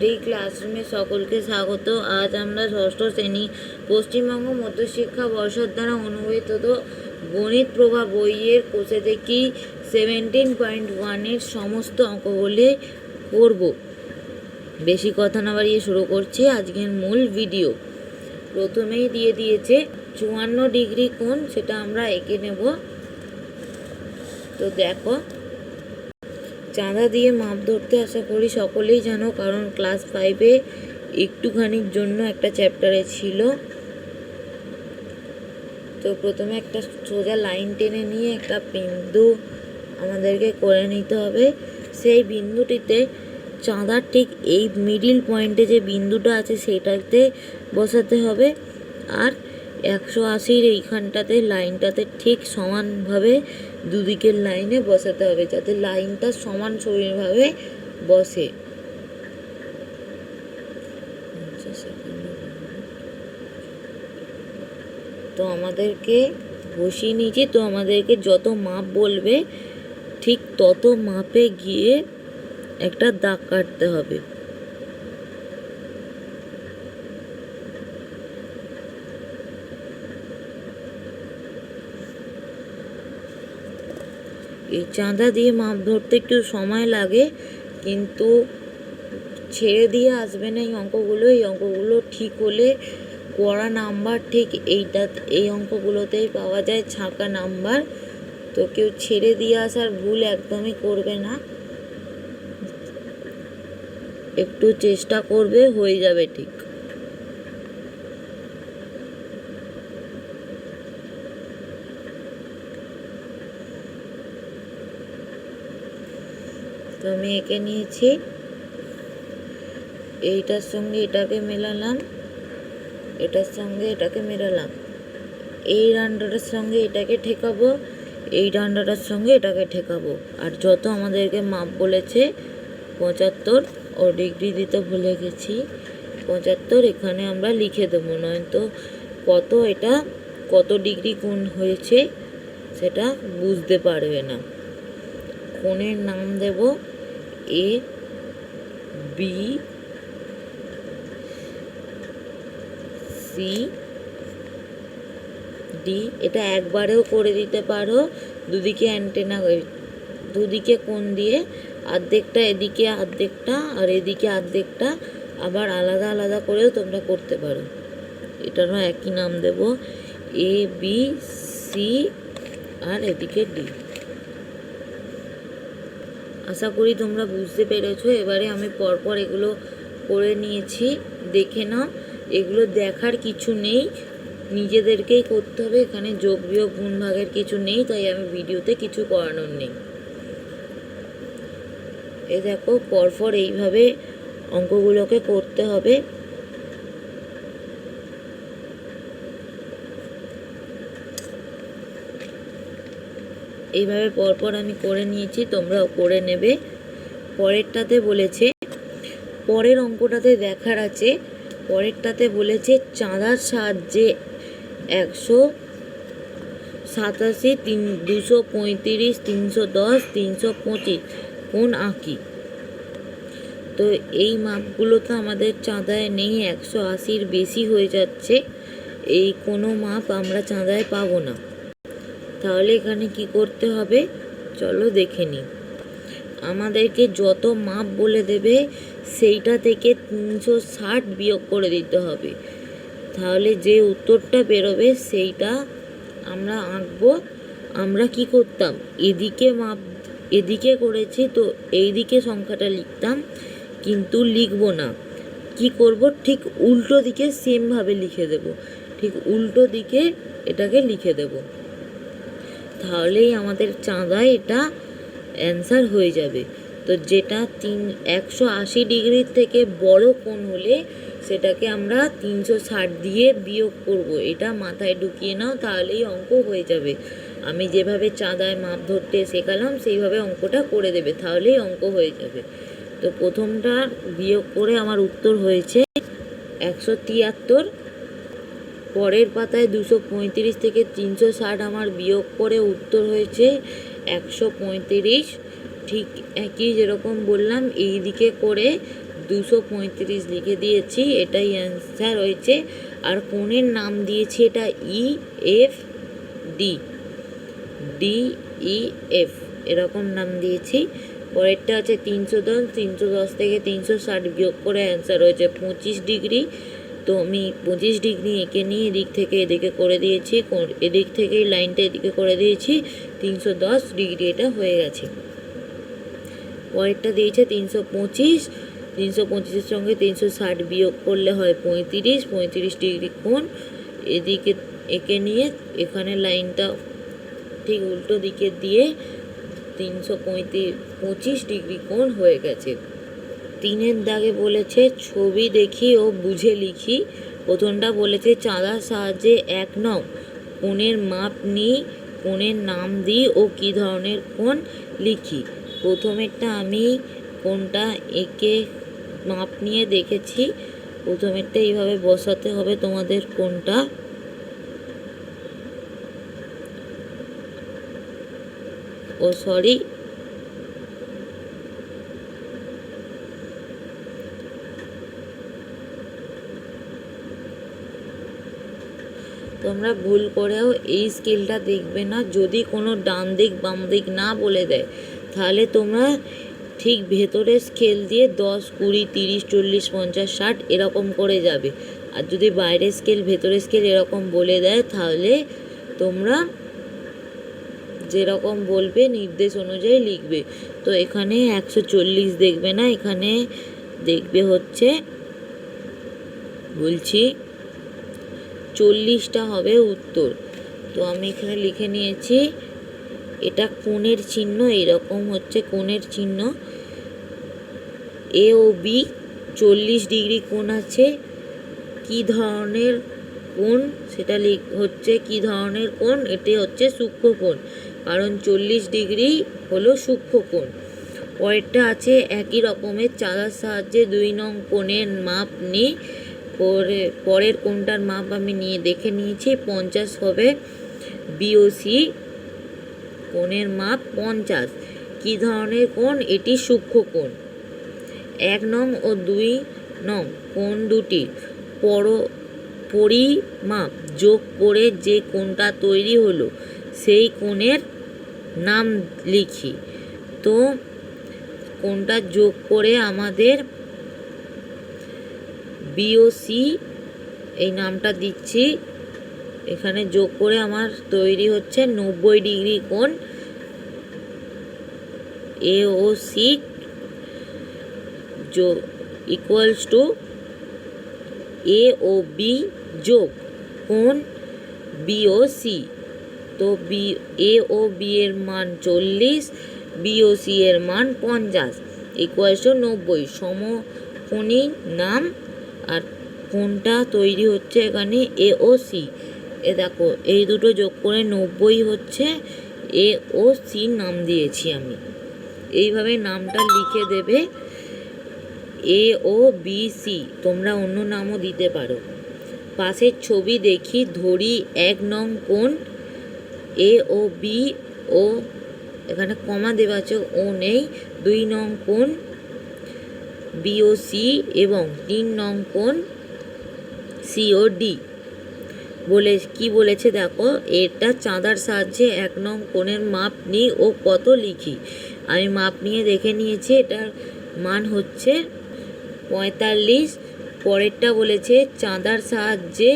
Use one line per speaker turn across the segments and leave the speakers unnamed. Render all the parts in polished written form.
D ক্লাসরুমে সকলকে স্বাগত। আজ আমরা ষষ্ঠ শ্রেণী পশ্চিমবঙ্গ মধ্যশিক্ষা পর্ষদ দ্বারা অনুমোদিত গণিত প্রভা বইয়ের কোষে দেখি 17.1 সমস্ত অঙ্কগুলি করব। বেশি কথা না বাড়িয়ে শুরু করছি আজকের মূল ভিডিও। প্রথমেই দিয়ে দিয়েছে 54 ডিগ্রি কোণ, সেটা আমরা এঁকে নেব। তো দেখো, চাঁদা দিয়ে মাপ ধরতে আশা করি সকলেই জানো, কারণ ক্লাস 5-এ একটুখানির জন্য একটা চ্যাপ্টারে ছিল। তো প্রথমে একটা সোজা লাইন টেনে নিয়ে একটা বিন্দু আমাদেরকে করে নিতে হবে। সেই বিন্দুটিতে চাঁদার ঠিক এই মিডিল পয়েন্টে যে বিন্দুটা আছে সেইটাতে বসাতে হবে, আর 180-র এইখানটাতে লাইনটাতে ঠিক সমানভাবে দুদিকের লাইনে বসাতে হবে, যাতে লাইনটা সমানভাবে বসে। তো আমাদেরকে বসিয়ে নিয়েছি। তো আমাদেরকে যত মাপ বলবে ঠিক তত মাপে গিয়ে একটা দাগ কাটতে হবে। এই চাঁদা দিয়ে মাপ ধরতে একটু সময় লাগে, কিন্তু ছেড়ে দিয়ে আসবে না এই অঙ্কগুলো। এই অঙ্কগুলো ঠিক হলে কড়া নাম্বার ঠিক এই অঙ্কগুলোতেই পাওয়া যায়, ছাঁকা নাম্বার। তো কেউ ছেড়ে দিয়ে আসার ভুল একদমই করবে না, একটু চেষ্টা করবে, হয়ে যাবে ঠিক। তো আমি এঁকে নিয়েছি, এইটার সঙ্গে এটাকে মেলালাম, এটার সঙ্গে এটাকে মেলালাম, এই ডান্ডাটার সঙ্গে এটাকে ঠেকাবো, এই ডান্ডাটার সঙ্গে এটাকে ঠেকাবো। আর যত আমাদেরকে মাপ বলেছে 75 ও ডিগ্রি দিতে ভুলে গেছি, 75 এখানে আমরা লিখে দেবো, নয়তো এটা কত ডিগ্রি কোণ হয়েছে সেটা বুঝতে পারবে না। কোণের নাম দেব এ বি সি ডি। এটা একবারেও করে দিতে পারো, দুদিকে কোণ দিয়ে অর্ধেকটা এদিকে, অর্ধেকটা আর এদিকে অর্ধেকটা, আবার আলাদা আলাদা করেও তোমরা করতে পারো। এটারও একই নাম দেব, এ বি সি আর এদিকে ডি। আশা করি তোমরা বুঝতে পেরেছো। এবারে আমি পরপর এগুলো করে নিয়েছি, দেখে নাও। এগুলো দেখার কিছু নেই, নিজেদেরকেই করতে হবে। এখানে যোগ বিয়োগ গুণ ভাগের কিছু নেই, তাই আমি ভিডিওতে কিছু করানোর নেই। এই দেখো, পরপর এইভাবে অঙ্কগুলোকে করতে হবে। এইভাবে পরপর আমি করে নিয়েছি, তোমরাও করে নেবে। পরেরটাতে বলেছে, পরের অঙ্কটাতে দেখার আছে, পরেরটাতে বলেছে চাঁদার সাহায্যে 187, 235, 310, 325 কোণ আঁকি। তো এই মাপগুলো তো আমাদের চাঁদায় নেই, 180-র বেশি হয়ে যাচ্ছে, এই কোনো মাপ আমরা চাঁদায় পাবো না। তাহলে এখানে কি করতে হবে চলো দেখে নিই। আমাদেরকে যত মাপ বলে দেবে সেইটা থেকে 360 বিয়োগ করে দিতে হবে, তাহলে যে উত্তরটা বেরোবে সেইটা আমরা আঁকবো। আমরা কি করতাম, এদিকে করেছি তো এই দিকে সংখ্যাটা লিখতাম, কিন্তু লিখবো না। কি করব, ঠিক উল্টো দিকে সেমভাবে লিখে দেব, ঠিক উল্টো দিকে এটাকে লিখে দেব, তাহলেই আমাদের চাঁদায় এটা অ্যান্সার হয়ে যাবে। তো যেটা 180 ডিগ্রির থেকে বড় কোণ হলে সেটাকে আমরা 360 দিয়ে বিয়োগ করব। এটা মাথায় ঢুকিয়ে নাও, তাহলেই অঙ্ক হয়ে যাবে। আমি যেভাবে চাঁদায় মাপ ধরতে শেখালাম সেইভাবে অঙ্কটা করে দেবে, তাহলেই অঙ্ক হয়ে যাবে। তো প্রথমটা বিয়োগ করে আমার উত্তর হয়েছে 173। পরের পাতায় 235 থেকে 360 আমার বিয়োগ করে উত্তর হয়েছে 135। ঠিক একই যেরকম বললাম, এই দিকে করে 235 লিখে দিয়েছি, এটাই অ্যান্সার হয়েছে। আর কোণের নাম দিয়েছি এটা DEF এরকম নাম দিয়েছি। পরেরটা আছে 310, 310 থেকে 360 বিয়োগ করে অ্যান্সার হয়েছে 25 ডিগ্রি। তো আমি 25 ডিগ্রি এঁকে নিয়ে এদিক থেকে এদিকে করে দিয়েছি, এদিক থেকেই লাইনটা এদিকে করে দিয়েছি, 310 ডিগ্রি এটা হয়ে গেছে। পরেরটা দিয়েছে 325, 325-এর সঙ্গে 360 বিয়োগ করলে হয় 35, 35 ডিগ্রি কোণ এদিকে এঁকে নিয়ে এখানে লাইনটা ঠিক উল্টো দিকে দিয়ে 325 ডিগ্রি কোণ হয়ে গেছে। 3-এর দাগে বলেছে ছবি দেখি ও বুঝে লিখি। প্রথমটা বলেছে চাঁদার সাহায্যে 1 নং কোণের মাপ নিই, কোণের নাম দিই ও কী ধরনের কোণ লিখি। প্রথমেরটা আমি কোণটা এঁকে মাপ নিয়ে দেখেছি। প্রথমেরটা এইভাবে বসাতে হবে তোমাদের কোণটা। সরি, তোমরা ভুল করেও এই স্কেলটা দেখবে না। যদি কোনো ডান দিক বাম দিক না বলে দেয় তাহলে তোমরা ঠিক ভেতরে স্কেল দিয়ে 10, 20, 30, 40, 50, 60 এরকম করে যাবে। আর যদি বাইরে স্কেল ভেতরে স্কেল এরকম বলে দেয় তাহলে তোমরা যেরকম বলবে নির্দেশ অনুযায়ী লিখবে। তো এখানে 140 দেখবে না, এখানে দেখবে হচ্ছে বলছি 40টা হবে উত্তর। তো আমি এখানে লিখে নিয়েছি। এটা কোণের চিহ্ন, এরকম হচ্ছে কোণের চিহ্ন। এ ও বি 40 ডিগ্রি কোণ আছে। কি ধরনের কোণ সেটা হচ্ছে কি ধরনের কোণ, এটি হচ্ছে সূক্ষ্ম কোণ, কারণ 40 ডিগ্রি হলো সূক্ষ্ম কোণ। পরেরটা আছে একই রকমের চাঁদার সাহায্যে 2 নং কোণের মাপ নিই। পরের কোণটার মাপ আমি দেখে নিয়েছি, 50 হবে। BOC কোণের মাপ 50। কি ধরনের কোণ, এটি সূক্ষ্ম কোণ। 1 নং ও 2 নং কোণ দুটি পরিমাপ যোগ করে যে কোণটা তৈরি হলো সেই কোণের নাম লিখি। তো কোণটা যোগ করে আমাদের BOC এই নামটা দিচ্ছি, এখানে যোগ করে আমার তৈরি হচ্ছে 90 ডিগ্রি কোণ। AOC ইকুয়ালস টু AOB যোগ কোণ BOC। তো AOB এর মান 40, BOC এর মান 50 ইকুয়ালস টু 90 সমকোণী নাম। আর কোণটা তৈরি হচ্ছে এখানে AOC। দেখো এই দুটো যোগ করে 90 হচ্ছে, AOC নাম দিয়েছি আমি। এইভাবে নামটা লিখে দেবে AOBC। তোমরা অন্য নামও দিতে পারো। পাশের ছবি দেখি ধরি 1 নং কোণ AOB ও এখানে কমা দেওয়া আছে, ও নেই। 2 নং কোণ BOC এবং 3 নং কোণ COD কি বলেছে দেখো। এটা চাঁদার সাহায্যে 1 নং কোণের মাপ নিই ও কত লিখি। আমি মাপ নিয়ে দেখে নিয়েছি, এটার মান হচ্ছে 45। পরেরটা বলেছে চাঁদার সাহায্যে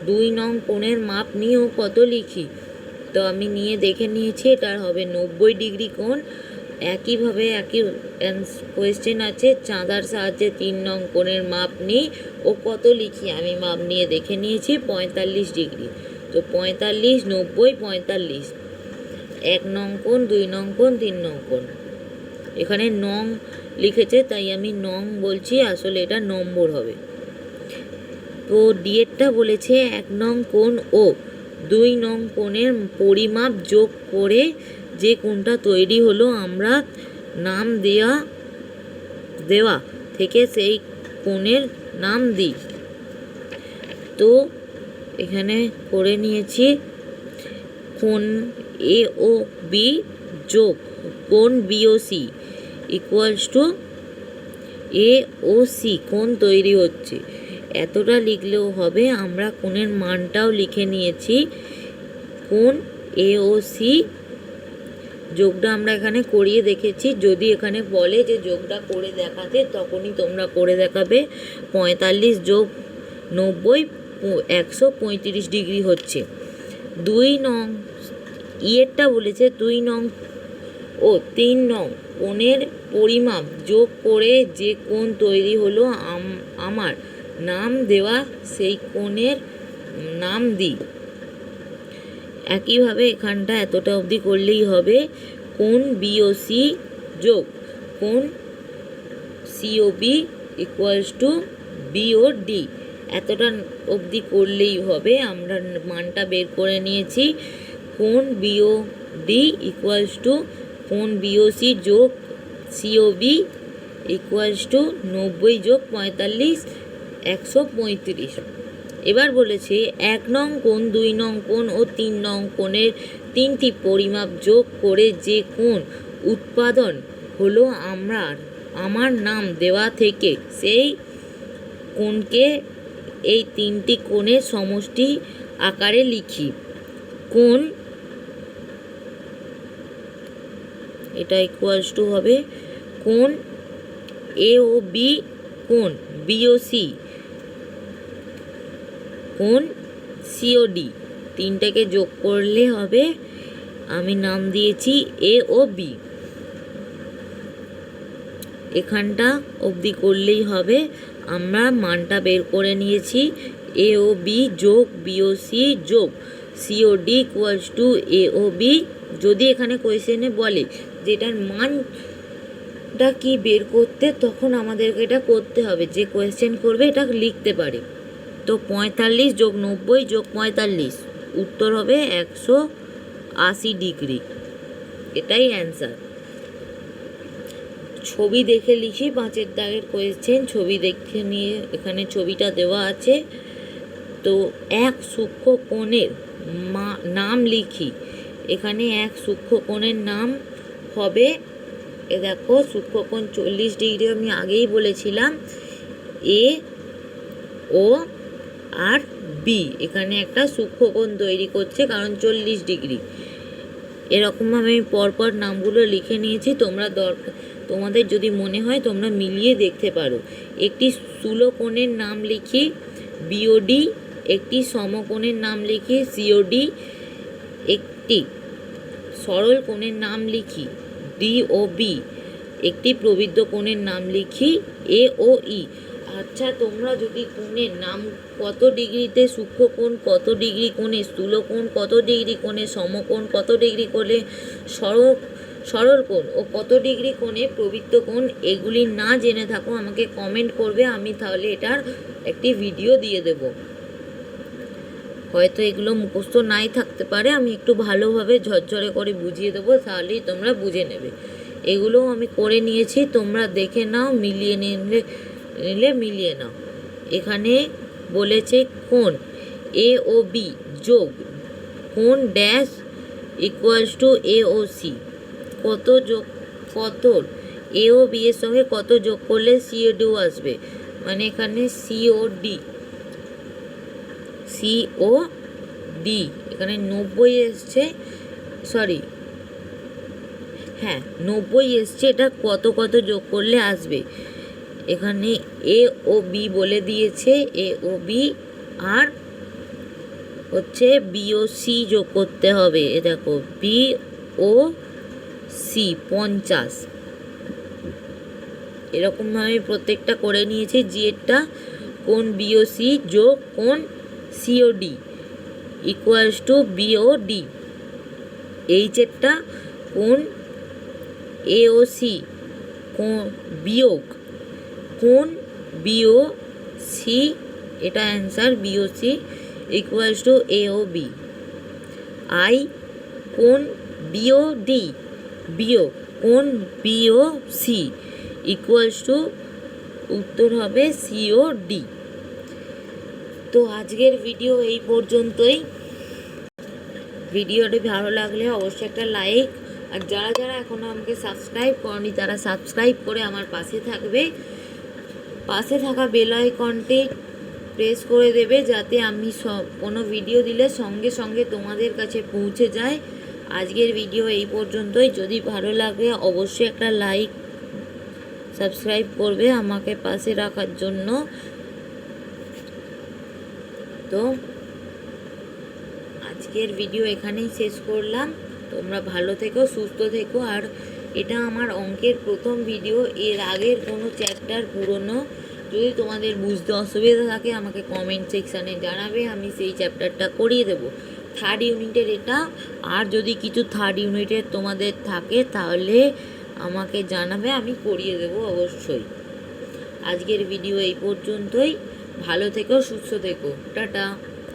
2 নং কোণের মাপ নিই ও কত লিখি। তো আমি নিয়ে দেখে নিয়েছি, এটার হবে 90 ডিগ্রি কোণ। একইভাবে একই কোয়েশ্চেন আছে, চাঁদার সাহায্যে 3 নং কোণের মাপ নিই ও কত লিখি। আমি মাপ নিয়ে দেখে নিয়েছি 45 ডিগ্রি। তো 45, 90, 45, 1 নং কোণ, 2 নং কোণ, 3 নং কোণ। এখানে নং লিখেছে তাই আমি নং বলছি, আসলে এটা নম্বর হবে। তো ডিএরটা বলেছে 1 নং কোণ ও 2 নং কোণের পরিমাপ যোগ করে যে কোণটা তৈরি হলো আমরা নাম দেওয়া থেকে সেই কোণের নাম দিই। তো এখানে করে নিয়েছি কোণ AOB যোগ কোণ BOC equals to A O C কোণ তৈরি হচ্ছে। এতটা লিখলেও হবে, আমরা কোণের মানটাও লিখে নিয়েছি। কোণ এ ও সি যোগটা আমরা এখানে করিয়ে দেখেছি। যদি এখানে বলে যে যোগটা করে দেখাতে, তখনই তোমরা করে দেখাবে। 45 যোগ 90 135 ডিগ্রি হচ্ছে। 2 নং ইয়েরটা বলেছে 2 নং ও 3 নং কোণের পরিমাপ যোগ করে যে কোণ তৈরি হলো, আমার নাম দেওয়া সেই কোণের নাম দিই। একইভাবে এখানটা এতটা অবধি করলেই হবে। কোণ বিওসি যোগ কোণ সিওবি ইকুয়ালস টু বিওডি, এতটা অবধি করলেই হবে। আমরা মানটা বের করে নিয়েছি। কোণ বিওডি ইকুয়ালস টু কোণ বিওসি যোগ সিওবি ইকুয়ালস টু 90 যোগ 45 135। এবার বলেছে 1 নং কোণ, 2 নং কোণ ও 3 নং কোণের 3টি পরিমাপ যোগ করে যে কোণ উৎপাদন হলো, আমার নাম দেওয়া থেকে সেই কোণকে এই 3টি কোণের সমষ্টি আকারে লিখি। কোণ এটা ইকুয়ালস টু হবে কোণ এ ও বি, কোণ বিওসি, কোণ সিওডি, তিনটাকে যোগ করলে হবে, আমি নাম দিয়েছি এ ও বি। এখানটা অবধি করলেই হবে। আমরা মানটা বের করে নিয়েছি। এ ও বি যোগ বিওসি যোগ COD equals to A O B. যদি এখানে কোয়েশ্চেনে বলে যে এটার মানটা কি বের করতে, তখন আমাদেরকে এটা করতে হবে। যে কোয়েশ্চেন করবে এটা লিখতে পারে। তো 45 যোগ 90 যোগ 45, উত্তর হবে 180 ডিগ্রি। এটাই অ্যান্সার। ছবি দেখে লিখি। 5 দাগের কোয়েশ্চেন, ছবি দেখে নিয়ে এখানে ছবিটা দেওয়া আছে। তো এক সূক্ষ্ম কোণের নাম লিখি। এখানে এক সূক্ষ্ম কোণের নাম হবে, এ দেখো সূক্ষ্মকোণ 40 ডিগ্রি, আমি আগেই বলেছিলাম। এ ও আর বি এখানে একটা সূক্ষ্মকোণ তৈরি করছে, কারণ 40 ডিগ্রি। এরকমভাবে আমি পরপর নামগুলো লিখে নিয়েছি। তোমাদের যদি মনে হয় তোমরা মিলিয়ে দেখতে পারো। একটি স্থূলকোণের নাম লিখি বিওডি, একটি সমকোণের নাম লিখি সিওডি, একটি সরল কোণের নাম লিখি ডিওবি, একটি প্রবৃদ্ধ কোণের নাম লিখি এওই। আচ্ছা, তোমরা যদি কোণের নাম কত ডিগ্রিতে সূক্ষ্মকোণ, কত ডিগ্রি কোণে স্থূলকোণ, কত ডিগ্রি কোণে সমকোণ, কত ডিগ্রি কোণে সরল কোণ ও কত ডিগ্রি কোণে প্রবৃদ্ধ কোণ, এগুলি না জেনে থাকো, আমাকে কমেন্ট করবে। আমি তাহলে এটার একটি ভিডিও দিয়ে দেব। হয়তো এগুলো মুখস্থ নাই থাকতে পারে, আমি একটু ভালোভাবে ঝরঝরে করে বুঝিয়ে দেবো, তাহলেই তোমরা বুঝে নেবে। এগুলোও আমি করে নিয়েছি, তোমরা দেখে নাও, মিলিয়ে নিলে মিলিয়ে নাও। এখানে বলেছে কোণ এ ও বি যোগ কোণ dash equals to A O C. কত যোগ কত, এ ও বি এর সঙ্গে কত যোগ করলে সিওডিও আসবে, মানে এখানে সিওডি এখানে 90 এসছে, সরি হ্যাঁ 90 এসছে। এটা কত কত যোগ করলে আসবে, এখানে এ ও বি বলে দিয়েছে, এ ও বি আর হচ্ছে বিও সি যোগ করতে হবে। এ দেখো বি ও সি 50, এরকমভাবে প্রত্যেকটা করে নিয়েছি। জিএরটা কোণ বিওসি যোগ কোণ সিওডি ইকুয়ালস টু বিওডি। এইচেরটা কোণ এওসি বিয়োগ কোণ বিওসি, এটা answer BOC equals to AOB. I কোণ বিওডি বিয়োগ কোণ বিওসি ইকুয়ালস টু, উত্তর হবে সিওডি। তো আজকের ভিডিও এই পর্যন্তই। ভিডিওটি ভালো লাগলে অবশ্যই একটা লাইক, আর যারা যারা এখনও আমাকে সাবস্ক্রাইব করনি তারা সাবস্ক্রাইব করে আমার পাশে থাকবে। পাশে থাকা বেল আইকনটি প্রেস করে দেবে, যাতে আমি কোনো ভিডিও দিলে সঙ্গে সঙ্গে তোমাদের কাছে পৌঁছে যায়। আজকের ভিডিও এই পর্যন্তই। যদি ভালো লাগে অবশ্যই একটা লাইক, সাবস্ক্রাইব করবে আমাকে পাশে রাখার জন্য। তো আজকের ভিডিও এখানেই শেষ করলাম। তোমরা ভালো থেকো, সুস্থ থেকো। আর এটা আমার অঙ্কের প্রথম ভিডিও, এর আগের কোনো চ্যাপ্টার পুরনো যদি তোমাদের বুঝতে অসুবিধা থাকে আমাকে কমেন্ট সেকশানে জানাবে, আমি সেই চ্যাপ্টারটা করিয়ে দেবো। থার্ড ইউনিটের এটা। আর যদি কিছু থার্ড ইউনিটের তোমাদের থাকে তাহলে আমাকে জানাবে, আমি করিয়ে দেবো অবশ্যই। আজকের ভিডিও এই পর্যন্তই। ভালো থেকো, সুস্থ থেকো, টাটা।